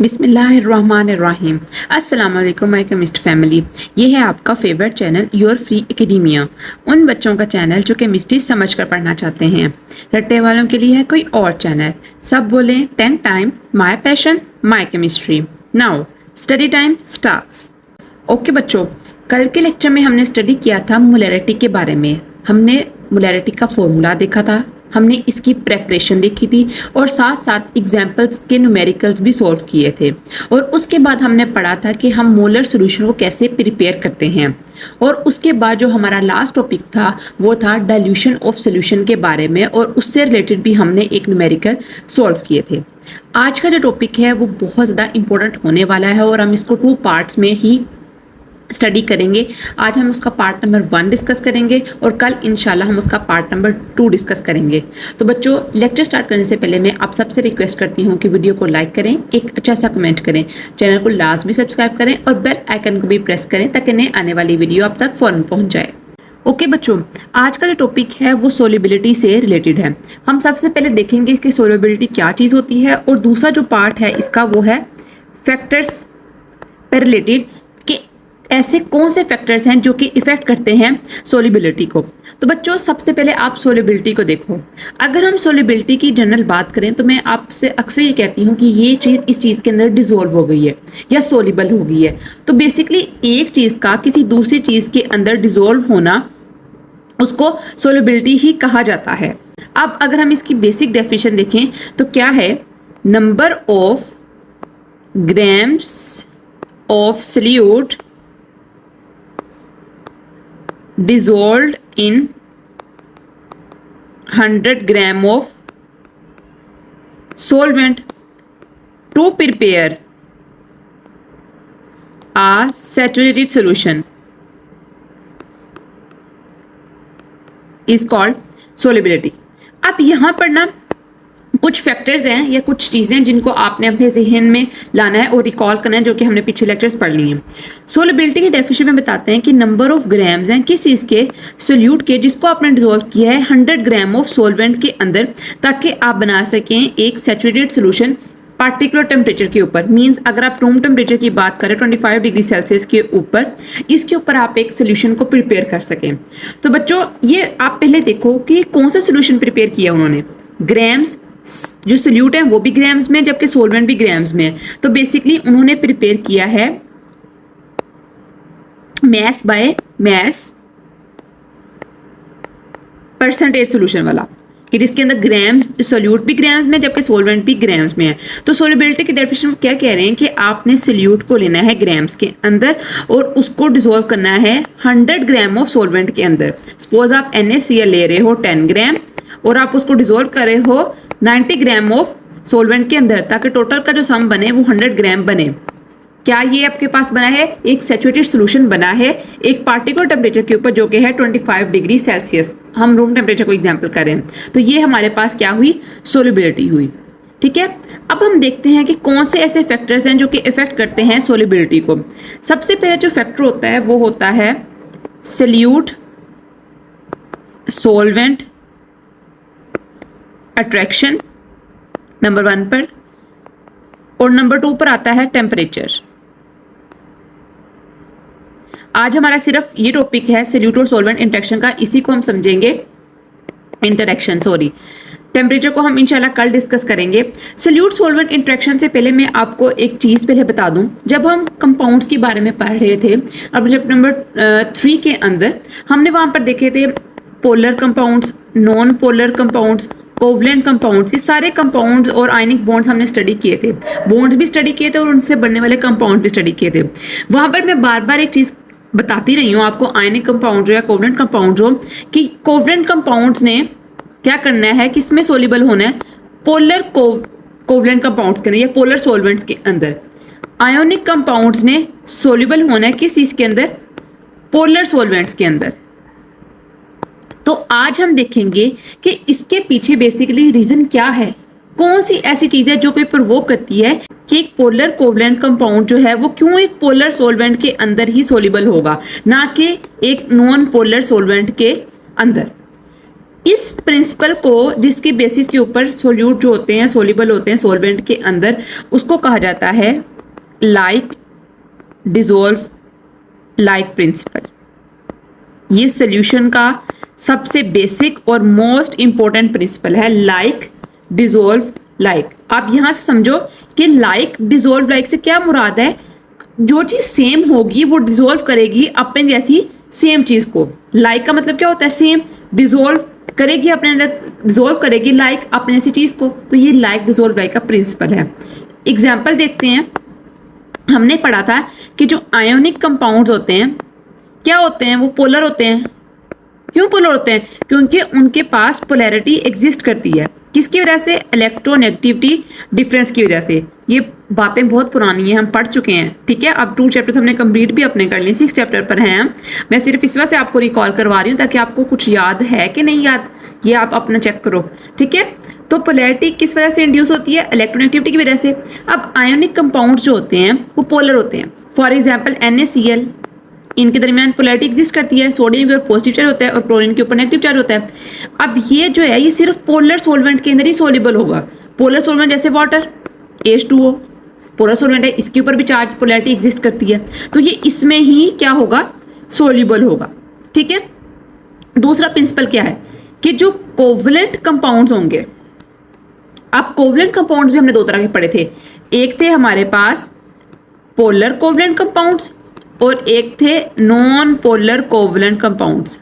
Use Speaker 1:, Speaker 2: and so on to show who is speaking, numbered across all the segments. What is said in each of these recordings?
Speaker 1: बिस्मिल्लाहिर्रहमानिर्रहीम। अस्सलाम वालेकुम माय केमिस्ट फैमिली। ये है आपका favourite channel your free academia, उन बच्चों का चैनल जो केमिस्ट्री समझ कर पढ़ना चाहते हैं। रट्टे वालों के लिए है कोई और चैनल। सब बोलें 10 time my passion my chemistry. Now study time starts. Okay बच्चों, कल के लेक्चर में हमने स्टडी किया था मोलैरिटी के बारे में। हमने मोलैरिटी का फॉर्मूला देखा था, हमने इसकी प्रेपरेशन देखी थी और साथ साथ एग्जाम्पल्स के न्यूमेरिकल्स भी सॉल्व किए थे। और उसके बाद हमने पढ़ा था कि हम मोलर सॉल्यूशन को कैसे प्रिपेयर करते हैं। और उसके बाद जो हमारा लास्ट टॉपिक था वो था डाइल्यूशन ऑफ सॉल्यूशन के बारे में, और उससे रिलेटेड भी हमने एक न्यूमेरिकल सॉल्व किए थे। आज का जो टॉपिक है वो बहुत ज़्यादा इंपॉर्टेंट होने वाला है और हम इसको 2 पार्ट्स में ही स्टडी करेंगे। आज हम उसका पार्ट नंबर 1 डिस्कस करेंगे और कल इंशाल्लाह हम उसका पार्ट नंबर 2 डिस्कस करेंगे। तो बच्चों, लेक्चर स्टार्ट करने से पहले मैं आप सबसे रिक्वेस्ट करती हूँ कि वीडियो को लाइक करें, एक अच्छा सा कमेंट करें, चैनल को लाजमी सब्सक्राइब करें और बेल आइकन को भी प्रेस करें ताकि नए आने वाली वीडियो आप तक फ़ौरन पहुँच जाए। ओके बच्चों, आज का जो टॉपिक है वो सोल्युबिलिटी से रिलेटेड है। हम सबसे पहले देखेंगे कि सोल्युबिलिटी क्या चीज़ होती है, और दूसरा जो पार्ट है इसका वो है फैक्टर्स पर रिलेटेड, कि ऐसे कौन से फैक्टर्स हैं जो कि इफेक्ट करते हैं सोल्युबिलिटी को। तो बच्चों, सबसे पहले आप सोल्युबिलिटी को देखो। अगर हम सोल्युबिलिटी की जनरल बात करें तो मैं आपसे अक्सर ये कहती हूँ कि ये चीज़ इस चीज़ के अंदर डिसॉल्व हो गई है या सोल्युबल हो गई है। तो बेसिकली एक चीज़ का किसी दूसरी चीज़ के अंदर डिसॉल्व होना, उसको सोल्युबिलिटी ही कहा जाता है। अब अगर हम इसकी बेसिक डेफिनेशन देखें तो क्या है, number of grams of solute dissolved in 100 gram of solvent to prepare a saturated solution is called solubility। अब यहाँ पर ना कुछ फैक्टर्स हैं या कुछ चीज़ें जिनको आपने अपने जहन में लाना है और रिकॉल करना है, जो कि हमने पीछे लेक्चर्स पढ़ लिए हैं। सोल्युबिलिटी की डेफिनेशन में बताते हैं कि नंबर ऑफ ग्राम्स हैं किस चीज़ के, सोल्यूट के, जिसको आपने डिसॉल्व किया है 100 ग्राम ऑफ सोलवेंट के अंदर, ताकि आप बना सकें एक सैचुरेटेड सोल्यूशन पार्टिकुलर टेम्परेचर के ऊपर। मींस अगर आप रूम टेम्परेचर की बात करें 25 डिग्री सेल्सियस के ऊपर, इसके ऊपर आप एक सोल्यूशन को प्रिपेयर कर सकें। तो बच्चों, ये आप पहले देखो कि कौन सा सोल्यूशन प्रिपेयर किया उन्होंने। ग्राम्स, जो सोल्यूट है वो भी ग्राम्स में, जबकि सोलवेंट भी ग्राम्स में है। तो बेसिकली उन्होंने प्रिपेयर किया है mass by mass percentage solution वाला, कि जिसके अंदर ग्राम्स, सोल्यूट भी ग्राम्स में जबकि सोलवेंट भी ग्राम्स में है। तो सोल्युबिलिटी की डेफिनेशन क्या कह रहे हैं कि आपने सोल्यूट को लेना है ग्राम्स के अंदर और उसको डिसॉल्व करना है 100 ग्राम ऑफ सोलवेंट के अंदर। सपोज आप NaCl ले रहे हो 10 ग्राम और आप उसको डिसॉल्व कर रहे हो 90 ग्राम ऑफ सोलवेंट के अंदर, ताकि टोटल का जो सम बने वो 100 ग्राम बने। क्या ये आपके पास बना है? एक सैचुरेटेड सोल्यूशन बना है एक पार्टिकुलर टेम्परेचर के ऊपर, जो कि है 25 डिग्री सेल्सियस। हम रूम टेम्परेचर को एग्जांपल करें तो ये हमारे पास क्या हुई, सोल्युबिलिटी हुई। ठीक है, अब हम देखते हैं कि कौन से ऐसे फैक्टर्स हैं जो कि इफेक्ट करते हैं सोल्युबिलिटी को। सबसे पहले जो फैक्टर होता है वो होता है सोल्यूट सोलवेंट अट्रैक्शन, नंबर 1 पर, और नंबर 2 पर आता है टेम्परेचर। आज हमारा सिर्फ ये टॉपिक है सोल्यूट और सोलवेंट इंटरेक्शन का, इसी को हम समझेंगे, इंटरेक्शन सॉरी। टेम्परेचर को हम इंशाल्लाह कल डिस्कस करेंगे। सोल्यूट सोलवेंट इंटरेक्शन से पहले मैं आपको एक चीज़ पहले बता दूं। जब हम कंपाउंड्स के बारे में पढ़ रहे थे, अब जब नंबर 3 के अंदर हमने वहां पर देखे थे polar compounds, non polar compounds, covalent compounds, ये सारे कंपाउंड्स और आयनिक बॉन्ड्स हमने स्टडी किए थे। बॉन्ड्स भी स्टडी किए थे और उनसे बनने वाले कंपाउंड भी स्टडी किए थे। वहां पर मैं बार बार एक चीज़ बताती रही हूँ आपको, आयनिक कंपाउंड हो या कोवलेंट कंपाउंड हो, कि कोवलेंट कंपाउंड्स ने क्या करना है, किसमें सोल्यूबल होना है, पोलर कोवलेंट कंपाउंड्स के अंदर या पोलर सोलवेंट्स के अंदर। आयोनिक कंपाउंड्स ने सोल्यूबल होना है किस चीज़ के अंदर, पोलर सोलवेंट्स के अंदर। तो आज हम देखेंगे कि इसके पीछे बेसिकली रीजन क्या है, कौन सी ऐसी चीज है जो कोई प्रोवोक करती है कि एक पोलर कोवलेंट कंपाउंड जो है वो क्यों एक पोलर सोलवेंट के अंदर ही सोल्यूबल होगा, ना कि एक नॉन पोलर सोलवेंट के अंदर। इस प्रिंसिपल को, जिसके बेसिस के ऊपर सोल्यूट जो होते हैं, सोल्यूबल होते हैं सॉल्वेंट के अंदर, उसको कहा जाता है लाइक डिसॉल्व लाइक प्रिंसिपल। ये सोल्यूशन का सबसे बेसिक और मोस्ट इंपॉर्टेंट प्रिंसिपल है, लाइक डिसॉल्व लाइक। आप यहां से समझो कि लाइक डिसॉल्व लाइक से क्या मुराद है, जो चीज सेम होगी वो डिसॉल्व करेगी अपने जैसी सेम चीज को। लाइक का मतलब क्या होता है, सेम। डिसॉल्व करेगी अपने अंदर, डिसॉल्व करेगी लाइक अपने जैसी चीज को। तो ये लाइक डिसॉल्व लाइक का प्रिंसिपल है। एग्जाम्पल देखते हैं। हमने पढ़ा था कि जो आयोनिक कंपाउंड्स होते हैं क्या होते हैं, वो पोलर होते हैं। क्यों पोलर होते हैं? क्योंकि उनके पास पोलैरिटी एग्जिस्ट करती है। किसकी वजह से? इलेक्ट्रोनेगेटिविटी डिफरेंस की वजह से। ये बातें बहुत पुरानी हैं, हम पढ़ चुके हैं, ठीक है। अब 2 चैप्टर हमने कंप्लीट भी अपने कर लिए, 6 चैप्टर पर हैं हम। मैं सिर्फ इस वजह से आपको रिकॉल करवा रही हूँ ताकि आपको कुछ याद है कि नहीं याद, ये आप अपना चेक करो, ठीक है। तो पोलैरिटी किस वजह से इंड्यूस होती है? इलेक्ट्रोनेगेटिविटी की वजह से। अब आयोनिक कंपाउंड जो होते हैं वो पोलर होते हैं। फॉर एग्जाम्पल NaCl, इनके दरमियान पोलैरिटी एग्जिस्ट करती है। सोडियम के ऊपर पॉजिटिव चार्ज होता है और क्लोरीन के ऊपर नेगेटिव चार्ज होता है। अब ये जो है ये सिर्फ पोलर सॉल्वेंट के अंदर ही सोल्यूबल होगा। पोलर सॉल्वेंट जैसे वाटर, H2O पोलर सॉल्वेंट है, इसके ऊपर भी चार्ज पोलैरिटी एग्जिस्ट करती है, तो ये इसमें ही क्या होगा, सोल्यूबल होगा, ठीक है। दूसरा प्रिंसिपल क्या है कि जो कोवलेंट कंपाउंड्स होंगे, अब कोवलेंट कंपाउंड्स भी हमने 2 तरह के पढ़े थे। एक थे हमारे पास पोलर कोवलेंट कंपाउंड्स और एक थे non polar covalent compounds.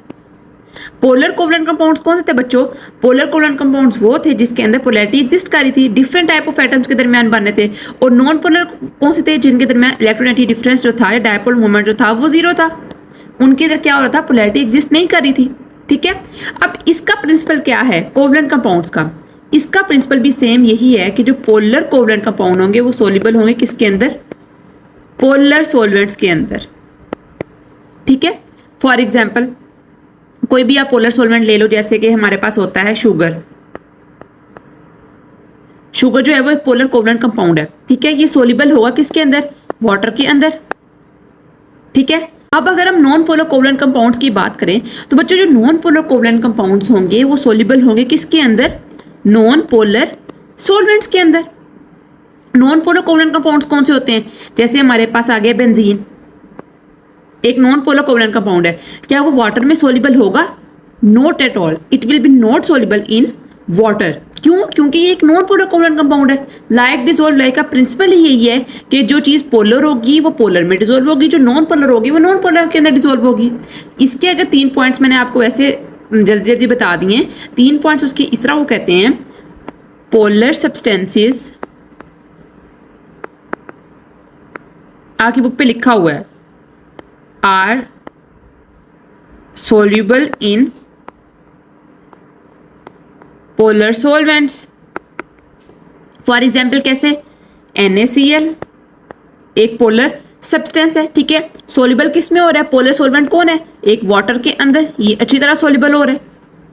Speaker 1: Polar covalent compounds कौन से थे बच्चों? पोलर कोवलेंट कंपाउंड्स वो थे जिसके अंदर पोलैरिटी एग्जिस्ट कर रही थी, डिफरेंट टाइप ऑफ एटम्स के दरमियान बनने थे। और नॉन पोलर कौन से थे? जिनके दरमियान इलेक्ट्रोनेगेटिव डिफरेंस जो था, डायपोल मोमेंट जो था वो 0 था। उनके अंदर क्या हो रहा था, पोलैरिटी एग्जिस्ट नहीं कर रही थी, ठीक है। अब इसका प्रिंसिपल क्या है कोवलेंट कंपाउंड्स का? इसका प्रिंसिपल भी सेम यही है कि जो पोलर कोवलेंट कंपाउंड होंगे वो सोल्यूबल होंगे किसके अंदर? पोलर सॉल्वेंट्स के अंदर, ठीक है। फॉर एग्जाम्पल कोई भी आप पोलर सॉल्वेंट ले लो, जैसे कि हमारे पास होता है शुगर। शुगर जो है वो एक पोलर कोवलेंट कंपाउंड है, ठीक है। ये सोल्यूबल होगा किसके अंदर? वाटर के अंदर, ठीक है। अब अगर हम नॉन पोलर कोवलेंट कंपाउंड्स की बात करें तो बच्चों जो नॉन पोलर कोवलेंट कंपाउंड्स होंगे वो सोल्यूबल होंगे किसके अंदर? नॉन पोलर सॉल्वेंट्स के अंदर। नॉन पोलर कोवलेंट कंपाउंड्स कौन से होते हैं? जैसे हमारे पास आ गया बेंजीन, एक नॉन पोलर कोवलेंट कंपाउंड है। क्या वो वाटर में सोल्यूबल होगा? Not at all, it will be not soluble in water. क्यों? क्योंकि ये एक नॉन पोलर कोवलेंट कंपाउंड है। लाइक डिसॉल्व लाइक का प्रिंसिपल ही यही है कि जो चीज पोलर होगी वो पोलर में डिसॉल्व होगी, जो नॉन पोलर होगी वो नॉन पोलर के अंदर डिसॉल्व होगी। इसके अगर 3 पॉइंट्स मैंने आपको ऐसे जल्दी जल्दी बता दिए, 3 पॉइंट्स उसके इस तरह वो कहते हैं, पोलर सब्सटेंसेस, आपकी बुक पे लिखा हुआ है, are soluble in polar solvents. For example कैसे? NaCl एक पोलर सब्सटेंस है, ठीक है। सोल्यूबल किस में हो रहा है? पोलर सॉल्वेंट कौन है? एक वाटर के अंदर, ये अच्छी तरह सोल्यूबल हो रहा है,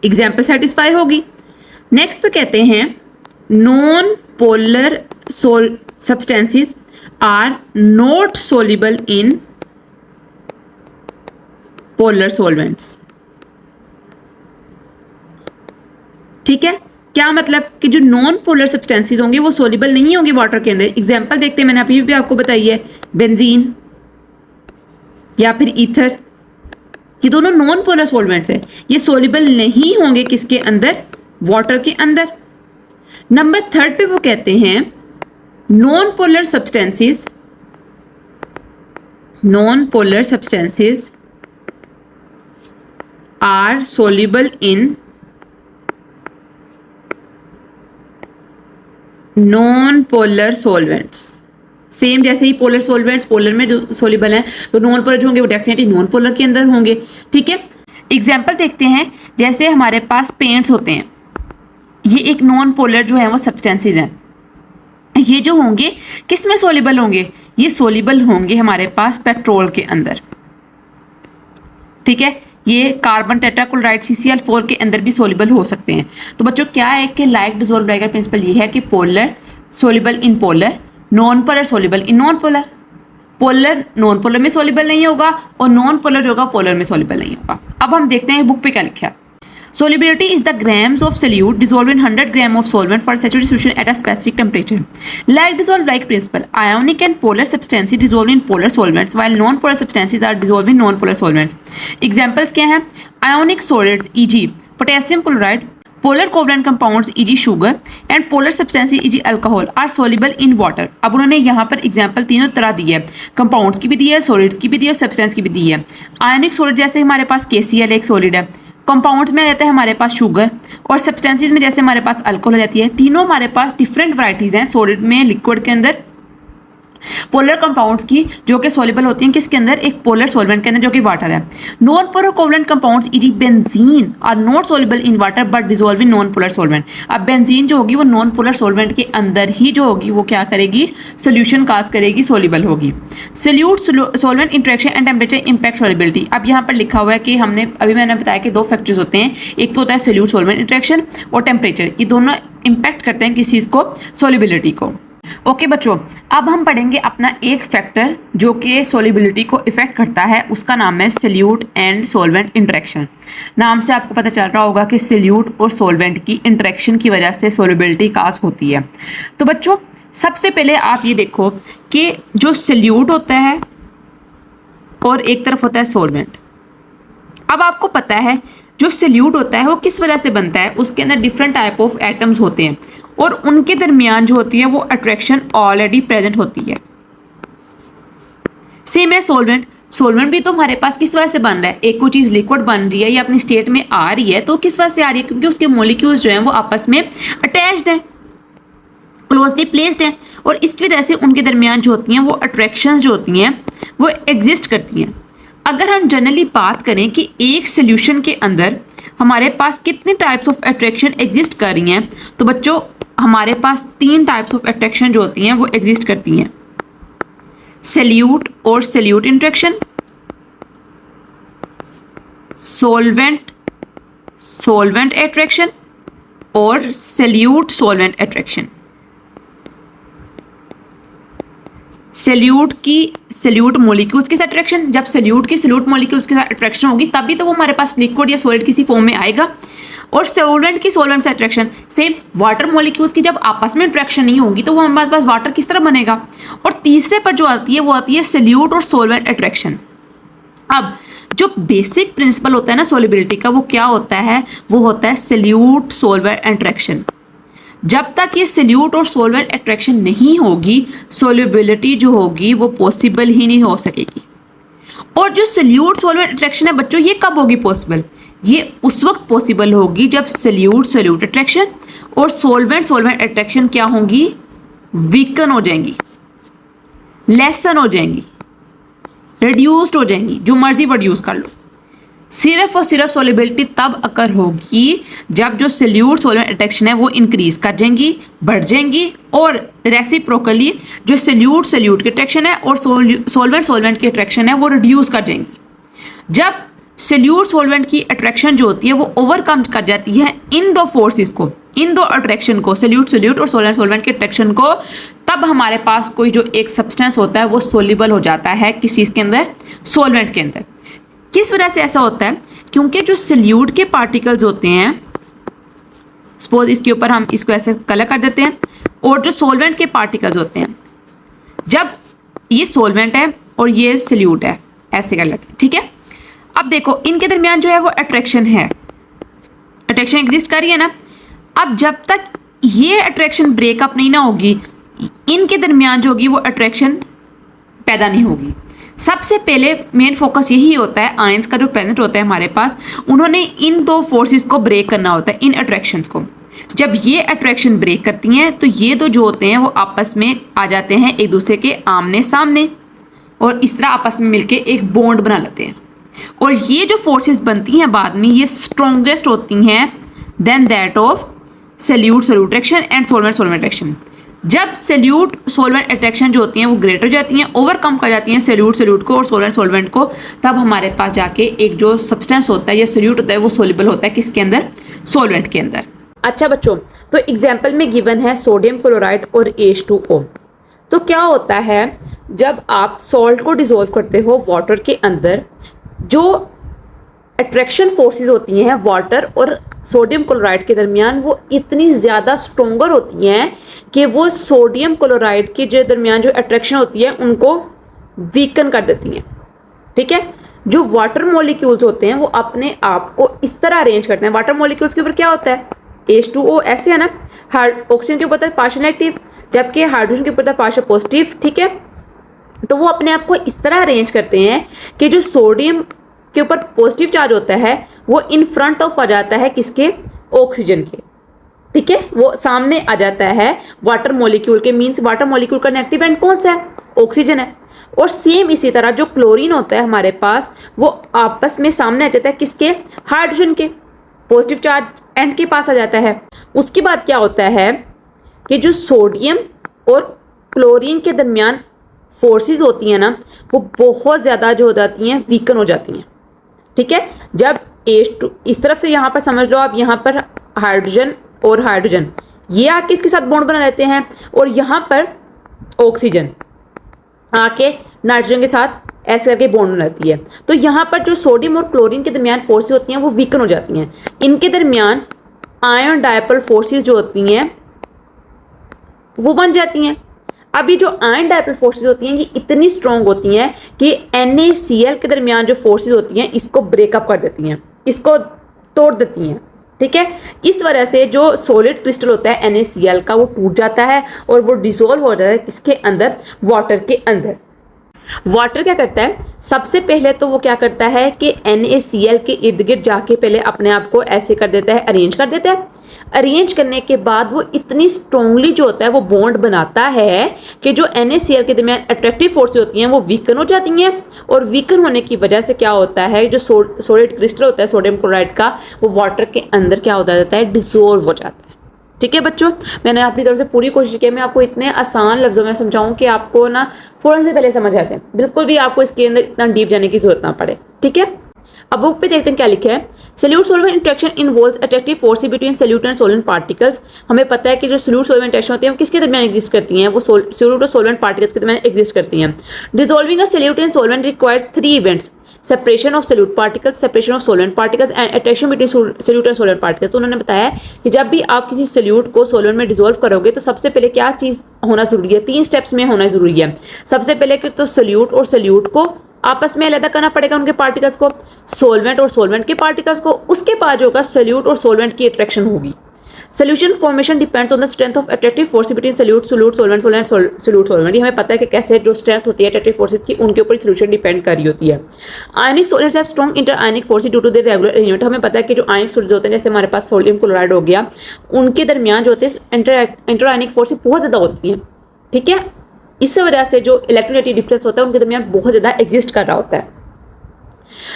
Speaker 1: एग्जाम्पल सेटिस्फाई होगी। नेक्स्ट पे कहते हैं non polar substances are not soluble in polar solvents, ठीक है। क्या मतलब कि जो नॉन पोलर सब्सटेंसेस होंगे वो सोल्यूबल नहीं होंगे वाटर के अंदर। एग्जांपल देखते हैं, मैंने अभी भी आपको बताई है, बेंजीन या फिर ईथर, ये दोनों नॉन पोलर सॉल्वेंट्स हैं, ये सोल्यूबल नहीं होंगे किसके अंदर? वाटर के अंदर। नंबर 3 पे वो कहते हैं non polar substances are soluble in non polar solvents. Same जैसे ही पोलर सॉल्वेंट्स पोलर में जो सोल्यूबल हैं, तो नॉन पोलर जो होंगे वो डेफिनेटली नॉन पोलर के अंदर होंगे, ठीक है। एग्जाम्पल देखते हैं, जैसे हमारे पास पेंट्स होते हैं, ये एक नॉन पोलर जो है वो सब्सटेंसेस हैं। ये जो होंगे किस में सोल्यूबल होंगे? ये सोल्यूबल होंगे हमारे पास पेट्रोल के अंदर, ठीक है। ये कार्बन टेट्राक्लोराइड CCl4 के अंदर भी सोल्यूबल हो सकते हैं। तो बच्चों क्या है कि लाइक डिसॉल्व लाइक का प्रिंसिपल ये है कि polar soluble in polar, non polar soluble in non polar. Polar non polar में सोल्यूबल नहीं होगा और नॉन पोलर होगा पोलर में सोल्यूबल नहीं होगा। अब हम देखते हैं बुक पे क्या लिखा है। Solubility is the grams of solute dissolved in 100 gram of solvent for saturated solution at a specific temperature. Like dissolve like principle, ionic and polar substances dissolved in polar solvents while non-polar substances are dissolved in non-polar solvents. Examples क्या हैं? Ionic solids e.g. potassium chloride, polar covalent compounds e.g. sugar and polar substances e.g. alcohol are soluble in water. अब उन्होंने यहाँ पर example तीनों तरह दी है, compounds की भी दी है, सॉलिड्स की भी दी है और सब्सटेंस की भी दी है. आयनिक सॉलिड जैसे हमारे पास KCl एक सॉलिड है, कंपाउंड्स में रहता है हमारे पास शुगर और सब्सटेंसेस में जैसे हमारे पास अल्कोहल हो जाती है. तीनों हमारे पास डिफरेंट वैरायटीज हैं सॉलिड में, लिक्विड के अंदर, पोलर कंपाउंड्स की जो कि सॉल्युबल होती हैं किसके अंदर, एक पोलर सॉल्वेंट के अंदर जो कि वाटर है. Non polar covalent compounds e g. Benzene are not soluble in water but dissolve in non polar solvent. अब बेंजीन जो होगी वो नॉन पोलर सॉल्वेंट के अंदर ही जो होगी वो क्या करेगी, सोल्यूशन काज करेगी, सॉल्युबल होगी. Solute solvent interaction and temperature impact solubility. अब यहाँ पर लिखा हुआ है कि हमने अभी मैंने बताया कि दो फैक्टर्स होते हैं, एक तो होता है सोल्यूट सॉल्वेंट इंटरेक्शन और टेम्परेचर. ये दोनों इंपैक्ट करते हैं किस चीज़ को, सॉल्युबिलिटी को. ओके बच्चों, अब हम पढ़ेंगे अपना एक फैक्टर जो कि सॉल्युबिलिटी को इफेक्ट करता है, उसका नाम है सोल्यूट एंड सॉल्वेंट इंटरेक्शन. नाम से आपको पता चल रहा होगा कि सोल्यूट और सॉल्वेंट की इंटरेक्शन की वजह से सॉल्युबिलिटी काज होती है. तो बच्चों सबसे पहले आप ये देखो कि जो सोल्यूट होता है और एक तरफ होता है सॉल्वेंट. अब आपको पता है जो सोल्यूट होता है वो किस वजह से बनता है, उसके अंदर डिफरेंट टाइप ऑफ एटम्स होते हैं और उनके दरमियान जो होती है वो अट्रैक्शन ऑलरेडी प्रेजेंट होती है. सेम है सॉल्वेंट. सॉल्वेंट भी तो हमारे पास किस वजह से बन रहा है, एक कोई चीज़ लिक्विड बन रही है या अपनी स्टेट में आ रही है तो किस वजह से आ रही है, क्योंकि उसके मॉलिक्यूल्स जो हैं वो आपस में अटैच्ड हैं, क्लोजली प्लेस्ड हैं और इसकी वजह से उनके दरमियान जो होती हैं वो अट्रैक्शंस जो होती हैं वो एग्जिस्ट करती हैं. अगर हम जनरली बात करें कि एक सोल्यूशन के अंदर हमारे पास कितने टाइप्स ऑफ अट्रैक्शन एग्जिस्ट कर रही हैं, तो बच्चों हमारे पास 3 टाइप्स ऑफ अट्रैक्शन जो होती हैं वो एग्जिस्ट करती हैं. सोल्यूट और solute interaction, solvent solvent attraction और सोल्यूट सॉल्वेंट अट्रैक्शन. सोल्यूट की सोल्यूट मॉलिक्यूल्स के साथ अट्रैक्शन, जब सोल्यूट की सोल्यूट मॉलिक्यूल्स के साथ अट्रैक्शन होगी तभी तो वो हमारे पास लिक्विड या सॉलिड किसी फॉर्म में आएगा. और सॉल्वेंट की सॉल्वेंट से अट्रैक्शन, सेम वाटर मॉलिक्यूल्स की जब आपस में अट्रैक्शन नहीं होगी तो वो हमारे पास वाटर किस तरह बनेगा. और तीसरे पर जो आती है वो आती है सोल्यूट और सॉल्वेंट अट्रैक्शन. अब जो बेसिक प्रिंसिपल होता है ना सॉल्युबिलिटी का वो क्या होता है, वो होता है सोल्यूट सॉल्वेंट अट्रैक्शन. जब तक ये सोल्यूट और सॉल्वेंट अट्रैक्शन नहीं होगी सॉल्युबिलिटी जो होगी वो पॉसिबल ही नहीं हो सकेगी. और जो सोल्यूट सॉल्वेंट अट्रैक्शन है बच्चों ये कब होगी पॉसिबल, ये उस वक्त पॉसिबल होगी जब सोल्यूट सोल्यूट अट्रैक्शन और सॉल्वेंट सॉल्वेंट अट्रैक्शन क्या होंगी, वीकन हो जाएंगी, लेसन हो जाएंगी, रिड्यूस्ड हो जाएंगी, जो मर्जी वर्ड यूज कर लो. सिर्फ और सिर्फ सॉल्युबिलिटी तब अकर होगी जब जो सोल्यूट सॉल्वेंट अट्रैक्शन है वो इंक्रीज कर जाएंगी, बढ़ जाएंगी और रेसिप्रोकली जो सोल्यूट सोल्यूट की अट्रैक्शन है और सॉल्वेंट सॉल्वेंट की अट्रैक्शन है वो रिड्यूस कर जाएंगी. जब सोल्यूट सॉल्वेंट की अट्रैक्शन जो होती है वो ओवरकम कर जाती है इन दो फोर्सेस को, इन दो अट्रैक्शन को, सोल्यूट सोल्यूट और सॉल्वेंट सॉल्वेंट के अट्रैक्शन को, तब हमारे पास कोई जो एक सब्सटेंस होता है वो सोल्यूबल हो जाता है किस चीज़ के अंदर, सॉल्वेंट के अंदर. किस वजह से ऐसा होता है, क्योंकि जो सोल्यूट के पार्टिकल्स होते हैं, सपोज इसके ऊपर हम इसको ऐसे कलर कर देते हैं, और जो सॉल्वेंट के पार्टिकल्स होते हैं, जब ये सॉल्वेंट है और ये सोल्यूट है, ऐसे कर लेते हैं, ठीक है. अब देखो इनके दरमियान जो है वो अट्रैक्शन है, अट्रैक्शन एग्जिस्ट कर रही है ना. अब जब तक ये अट्रैक्शन ब्रेकअप नहीं ना होगी इनके दरमियान जो होगी वो अट्रैक्शन पैदा नहीं होगी. सबसे पहले मेन फोकस यही होता है, आयंस का जो प्रेजेंट होता है हमारे पास, उन्होंने इन दो फोर्सेस को ब्रेक करना होता है, इन अट्रैक्शंस को. जब ये अट्रैक्शन ब्रेक करती हैं तो ये दो जो होते हैं वो आपस में आ जाते हैं एक दूसरे के आमने सामने और इस तरह आपस में मिलके एक बॉन्ड बना लेते हैं. और ये जो फोर्सेस बनती हैं बाद में ये स्ट्रॉन्गेस्ट होती हैं then that of solute solute attraction and solvent solvent attraction. जब सोल्यूट सॉल्वेंट अट्रैक्शन जो होती हैं वो ग्रेटर हो जाती हैं, ओवरकम कर जाती हैं सोल्यूट सोल्यूट को और सॉल्वेंट सॉल्वेंट को, तब हमारे पास जाके एक जो सब्सटेंस होता है या सोल्यूट होता है वो सोल्युबल होता है किसके अंदर, सॉल्वेंट के अंदर. अच्छा बच्चों, तो एग्जाम्पल में गिवन है सोडियम क्लोराइड और H2O. तो क्या होता है जब आप सॉल्ट को डिसॉल्व करते हो वाटर के अंदर, जो अट्रैक्शन फोर्सेस होती हैं वाटर और सोडियम क्लोराइड के दरमियान, वो इतनी ज़्यादा स्ट्रोंगर होती हैं कि वो सोडियम क्लोराइड के जो दरमियान जो अट्रैक्शन होती है उनको वीकन कर देती हैं। ठीक है, जो वाटर मॉलिक्यूल्स होते हैं वो अपने आप को इस तरह अरेंज करते हैं। वाटर मॉलिक्यूल्स के ऊपर क्या होता है, H2O ऐसे है ना, ऑक्सीजन के ऊपर होता है पार्शियल नेगेटिव, जबकि हाइड्रोजन के ऊपर होता है पार्शियल पॉजिटिव। ठीक है, तो वो अपने आप को इस तरह अरेंज करते हैं कि जो सोडियम के ऊपर पॉजिटिव चार्ज होता है वो इन फ्रंट ऑफ आ जाता है किसके, ऑक्सीजन के। ठीक है, वो सामने आ जाता है वाटर मॉलिक्यूल के, मींस वाटर मॉलिक्यूल का नेगेटिव एंड कौन सा है, ऑक्सीजन है। और सेम इसी तरह जो क्लोरीन होता है हमारे पास वो आपस में सामने आ जाता है किसके, हाइड्रोजन के, पॉजिटिव चार्ज एंड के पास आ जाता है। उसके बाद क्या होता है कि जो सोडियम और क्लोरीन के दरमियान फोर्सेस होती हैं ना वो बहुत ज़्यादा जो हो जाती हैं, वीकन हो जाती हैं। ठीक है, जब H2 इस तरफ से यहाँ पर समझ लो आप, यहाँ पर हाइड्रोजन और हाइड्रोजन ये आके इसके साथ बॉन्ड बना लेते हैं और यहाँ पर ऑक्सीजन आके नाइट्रोजन के साथ ऐसे करके बॉन्ड बनाती है। तो यहाँ पर जो सोडियम और क्लोरीन के दरमियान फोर्सेस होती हैं वो वीकन हो जाती हैं। इनके दरमियान आयन डायपोल फोर्सेस जो होती हैं वो बन जाती हैं। अभी जो आयन डायपोल फोर्सेस होती हैं ये इतनी स्ट्रॉन्ग होती हैं कि NaCl के दरमियान जो फोर्सेस होती हैं इसको ब्रेकअप कर देती हैं, इसको तोड़ देती हैं। ठीक है, इस वजह से जो सॉलिड क्रिस्टल होता है NaCl का वो टूट जाता है और वो डिसॉल्व हो जाता है किसके अंदर, वाटर के अंदर। वाटर क्या करता है, सबसे पहले तो वो क्या करता है कि NaCl के इर्द गिर्द जाके पहले अपने आप को ऐसे कर देता है, अरेंज कर देता है। अरेंज करने के बाद वो इतनी स्ट्रोंगली जो होता है वो बॉन्ड बनाता है कि जो NaCl के दरमियान अट्रैक्टिव फोर्सेस होती हैं वो वीकन हो जाती हैं। और वीकन होने की वजह से क्या होता है, जो सॉलिड क्रिस्टल होता है सोडियम क्लोराइड का वो वाटर के अंदर क्या होता जाता है, डिसॉल्व हो जाता है। ठीक है बच्चों, मैंने अपनी तरफ से पूरी कोशिश की मैं आपको इतने आसान लफ्जों में समझाऊं कि आपको ना फौरन से पहले समझ आ जाए, बिल्कुल भी आपको इसके अंदर इतना डीप जाने की जरूरत ना पड़े। ठीक है, अब बुक पे देखते हैं क्या लिखा है। Solute solvent interaction involves attractive forces between solute and solvent particles. हमें पता है कि जो सोल्यूट सॉल्वेंट इंटरेक्शन होती है वो किसके दरमियान एग्जिस्ट करती हैं, वो सोल्यूट और सॉल्वेंट पार्टिकल्स के दरमियान एग्जिस्ट करती हैं। Dissolving a solute in solvent requires 3 events, separation of solute particles, separation of solvent particles and attraction between solute and solvent particles. तो उन्होंने बताया कि जब भी आप किसी सोल्यूट को सॉल्वेंट में डिसॉल्व करोगे तो सबसे पहले क्या चीज़ होना जरूरी है, 3 स्टेप्स में होना जरूरी है। सबसे पहले कि तो सोल्यूट और सोल्यूट को आपस में अलग करना पड़ेगा, उनके पार्टिकल्स को, सोल्वेंट और सोल्वेंट के पार्टिकल्स को। उसके बाद जो होगा सोल्यूट और सोल्वेंट की अट्रैक्शन होगी। Solution formation depends on the strength of attractive force between solute सोल्वेंट सोल्वेंट। ये हमें पता है कि कैसे जो स्ट्रेंथ होती है अट्रैक्टिव फोर्सेस की उनके ऊपर सोल्यूशन डिपेंड कर रही होती है। Ionic solids have strong inter ionic forces due to their regular arrangement. हमें पता है कि जो आयनिक सॉलिड्स होते हैं जैसे हमारे पास सोडियम क्लोराइड हो गया, उनके दरमियान जो होते हैं इंटर आयनिक फोर्सेस बहुत ज़्यादा होती हैं। ठीक है, इस वजह से जो इलेक्ट्रोनेगेटिव डिफरेंस होता है उनके दरमियान बहुत ज़्यादा एग्जिस्ट कर रहा होता है।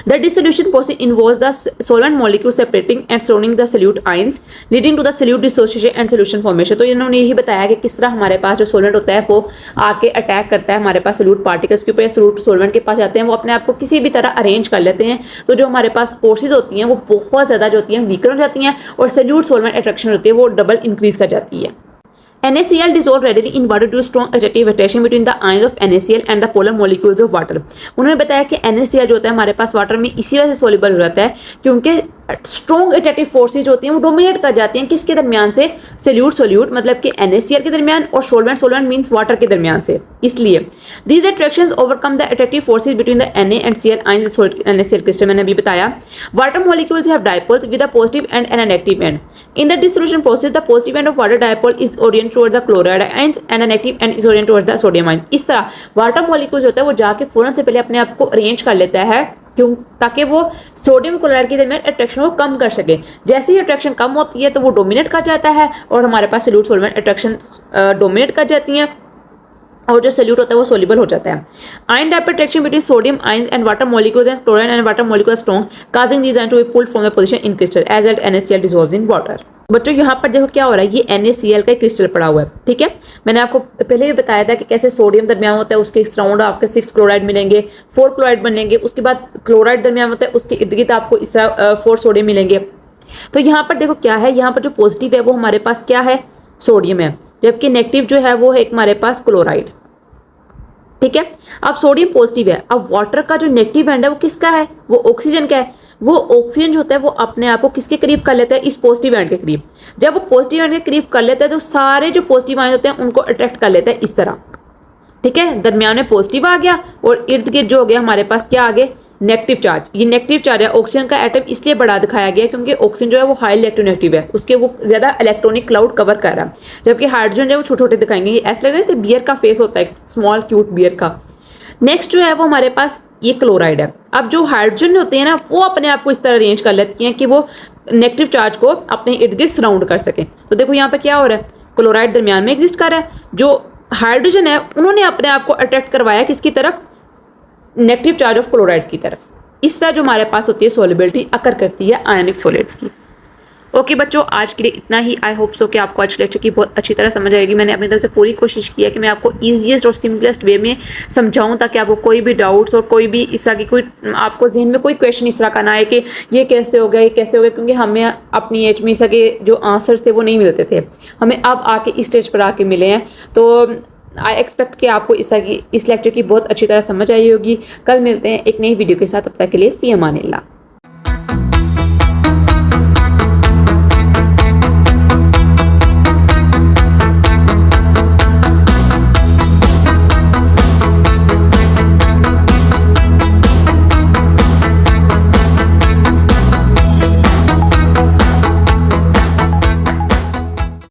Speaker 1: The dissolution process involves the solvent molecule separating and surrounding the solute ions, leading to the solute dissociation and solution formation। तो इन्होंने यही बताया कि किस तरह हमारे पास जो सोलेंट होता है वो आके अटैक करता है हमारे पास सोल्यूट पार्टिकल्स के ऊपर या सोल्यूट सोल्वेंट के पास जाते हैं, वो अपने आप को किसी भी तरह अरेंज कर लेते हैं। तो जो हमारे पास फोर्सेज होती हैं वो बहुत ज़्यादा जो होती हैं वीकर हो जाती हैं और सोल्यूट सोल्वेंट अट्रैक्शन होती है वो डबल इंक्रीज कर जाती है। NaCl dissolve readily in water due to strong attractive attraction between the ions of NaCl and the polar molecules of water। उन्होंने बताया कि NaCl जो होता है हमारे पास वाटर में इसी वजह से सोल्यूबल हो जाता है क्योंकि स्ट्रॉन्ग अट्रैक्टिव फोर्सेज होती हैं वो डोमिनेट कर जाती हैं किसके दरमियान से, सोल्यूट मतलब कि NaCl के दरमियान और सोल्वेंट मींस वाटर के दरमियान से। इसलिए these attractions overcome the attractive forces between the Na and Cl ions in solid NaCl crystal। मैंने अभी बताया water molecules have dipoles with a positive end and a negative end। In the dissolution process the positive end of water dipole is oriented towards the chloride ions and the negative end is oriented towards the sodium ions। इस तरह water molecules होता है वो जाके फौरन से पहले अपने आप को अरेंज कर लेता है, क्यों, ताकि वो सोडियम क्लोराइड के दरमियान अट्रैक्शन को कम कर सके। जैसे ही अट्रैक्शन कम होती है तो वो डोमिनेट कर जाता है और हमारे पास सोल्यूट सोल्वेंट अट्रैक्शन डोमिनेट कर जाती हैं और जो सोल्यूट होता है वो सोल्यूबल हो जाता है। Ion dipole attraction between sodium ions and water molecules and chloride and water molecules strong causing these ion to be pulled from the position in crystal as at NaCl dissolves in water. बच्चों यहाँ पर देखो क्या हो रहा है, ये NaCl का क्रिस्टल पड़ा हुआ है। ठीक है, मैंने आपको पहले भी बताया था कि कैसे सोडियम दरमियान होता है उसके सराउंड आपके 6 क्लोराइड मिलेंगे, 4 क्लोराइड बनेंगे, उसके बाद क्लोराइड दरमियान होता है उसके इर्द गिर्द आपको इस 4 सोडियम मिलेंगे। तो यहाँ पर देखो क्या है, यहाँ पर जो पॉजिटिव है वो हमारे पास क्या है, सोडियम है, जबकि नेगेटिव जो है वो है हमारे पास क्लोराइड। ठीक है, अब सोडियम पॉजिटिव है, अब वाटर का जो नेगेटिव एंड है वो किसका है, वो ऑक्सीजन का है।
Speaker 2: वो ऑक्सीजन जो होता है वो अपने आप को किसके करीब कर लेता है, इस पॉजिटिव आयन के करीब। जब वो पॉजिटिव आयन के करीब कर लेता है तो सारे जो पॉजिटिव आयन होते हैं उनको अट्रैक्ट कर लेता है इस तरह, ठीक है। दरमियान में पॉजिटिव आ गया और इर्द गिर्द जो हो गया हमारे पास क्या आ गए, नेगेटिव चार्ज। ये नेगेटिव चार्ज है, ऑक्सीजन का एटम इसलिए बड़ा दिखाया गया क्योंकि ऑक्सीजन जो है वो हाई इलेक्ट्रोनेगेटिव है, उसके वो ज्यादा इलेक्ट्रॉनिक क्लाउड कवर कर रहा है, जबकि हाइड्रोजन जो है वो छोटे छोटे दिखाएंगे। ये ऐसा लग रहा है जैसे बियर का फेस होता है, स्मॉल क्यूट बियर का। नेक्स्ट जो है वो हमारे पास ये क्लोराइड है। अब जो हाइड्रोजन होते हैं ना वो अपने आप को इस तरह अरेंज कर लेती हैं कि वो नेगेटिव चार्ज को अपने इर्द गिर्द सराउंड कर सकें। तो देखो यहाँ पे क्या हो रहा है, क्लोराइड दरमियान में एग्जिस्ट कर रहा है, जो हाइड्रोजन है उन्होंने अपने आप को अट्रैक्ट करवाया किसकी तरफ, नेगेटिव चार्ज ऑफ क्लोराइड की तरफ। इस तरह जो हमारे पास होती है सॉल्युबिलिटी अकर करती है आयनिक सॉलिड्स की। ओके बच्चों, आज के लिए इतना ही। आई होप सो कि आपको आज लेक्चर की बहुत अच्छी तरह समझ आएगी। मैंने अपनी तरफ से पूरी कोशिश की है कि मैं आपको ईजीएस्ट और सिंपलेस्ट वे में समझाऊं, ताकि आपको कोई भी डाउट्स और कोई भी इस तरह की कोई आपको जहन में कोई क्वेश्चन इस तरह का ना आए कि ये कैसे हो गया, ये कैसे हो गया, क्योंकि हमें अपनी एज में इस तरह के जो आंसर्स थे वो नहीं मिलते थे, हमें अब आके इस स्टेज पर आके मिले हैं। तो आई एक्सपेक्ट कि आपको इस लेक्चर की बहुत अच्छी तरह समझ आई होगी। कल मिलते हैं एक नई वीडियो के साथ, तब तक के लिए फी अमानिल्लाह।